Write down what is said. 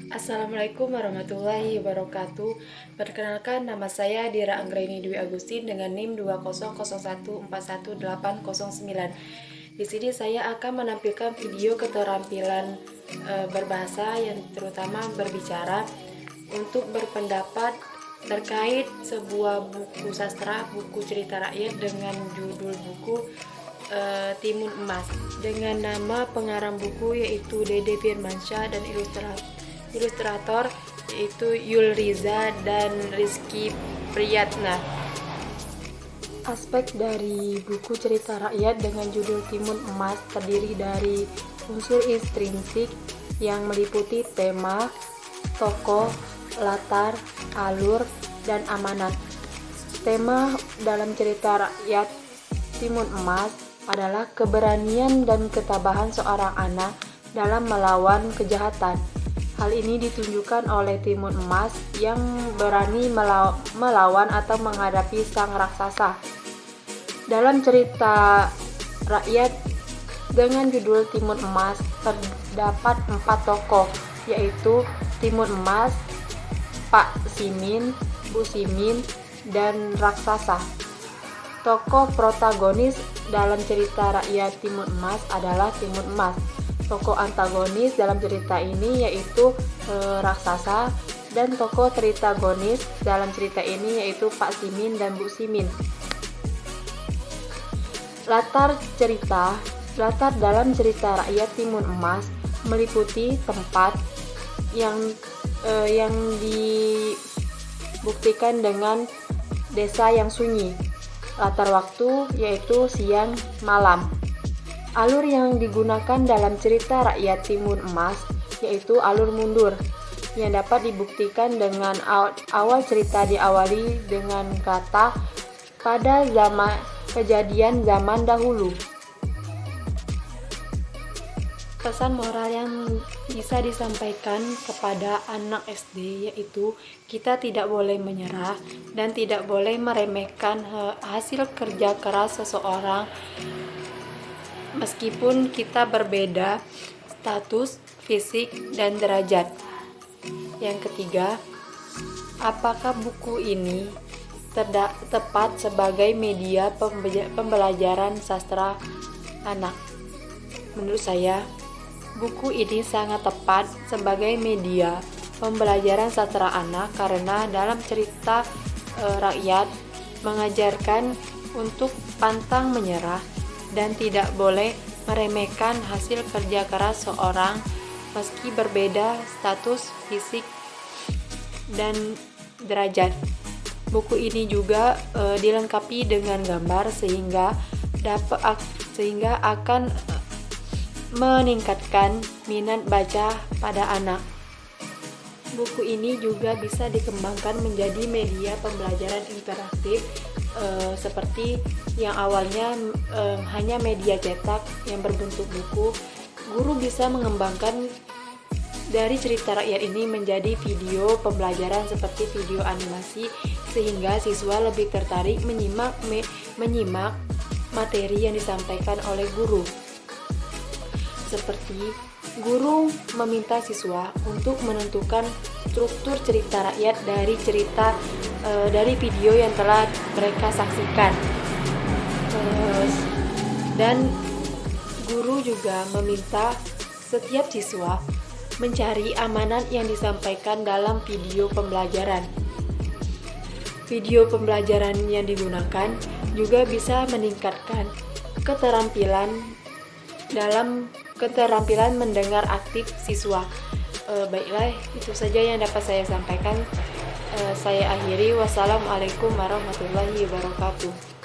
Assalamualaikum warahmatullahi wabarakatuh. Perkenalkan, nama saya Dira Anggraini Dwi Agustin dengan NIM 20014141809. Di sini saya akan menampilkan video keterampilan berbahasa yang terutama berbicara untuk berpendapat terkait sebuah buku sastra, buku cerita rakyat dengan judul buku Timun Emas, dengan nama pengarang buku yaitu Dede Firmansyah dan ilustrator yaitu Yul Riza dan Rizky Priyatna. Aspek dari buku cerita rakyat dengan judul Timun Emas terdiri dari unsur intrinsik yang meliputi tema, tokoh, latar, alur, dan amanat. Tema dalam cerita rakyat Timun Emas adalah keberanian dan ketabahan seorang anak dalam melawan kejahatan. Hal ini ditunjukkan oleh Timun Emas yang berani melawan atau menghadapi sang raksasa. Dalam cerita rakyat dengan judul Timun Emas terdapat 4 tokoh, yaitu Timun Emas, Pak Simin, Bu Simin, dan raksasa. Tokoh protagonis dalam cerita rakyat Timun Emas adalah Timun Emas. Tokoh antagonis dalam cerita ini yaitu raksasa, dan tokoh tritagonis dalam cerita ini yaitu Pak Simin dan Bu Simin. Latar dalam cerita rakyat Timun Emas meliputi tempat yang dibuktikan dengan desa yang sunyi. Latar waktu yaitu siang malam. Alur yang digunakan dalam cerita rakyat Timun Emas yaitu alur mundur, yang dapat dibuktikan dengan awal cerita diawali dengan kata pada kejadian zaman dahulu. Pesan moral yang bisa disampaikan kepada anak SD yaitu kita tidak boleh menyerah dan tidak boleh meremehkan hasil kerja keras seseorang meskipun kita berbeda status, fisik, dan derajat. Yang ketiga, apakah buku ini tepat sebagai media pembelajaran sastra anak? Menurut saya, buku ini sangat tepat sebagai media pembelajaran sastra anak karena dalam cerita rakyat mengajarkan untuk pantang menyerah dan tidak boleh meremehkan hasil kerja keras seorang meski berbeda status, fisik, dan derajat. Buku ini juga dilengkapi dengan gambar sehingga akan meningkatkan minat baca pada anak. Buku ini juga bisa dikembangkan menjadi media pembelajaran interaktif seperti yang awalnya hanya media cetak yang berbentuk buku. Guru bisa mengembangkan dari cerita rakyat ini menjadi video pembelajaran seperti video animasi sehingga siswa lebih tertarik menyimak materi yang disampaikan oleh guru. Seperti guru meminta siswa untuk menentukan struktur cerita rakyat dari video yang telah mereka saksikan. Dan guru juga meminta setiap siswa mencari amanat yang disampaikan dalam video pembelajaran. Video pembelajaran yang digunakan juga bisa meningkatkan keterampilan mendengar aktif siswa. Baiklah, itu saja yang dapat saya sampaikan. Saya akhiri. Wassalamualaikum warahmatullahi wabarakatuh.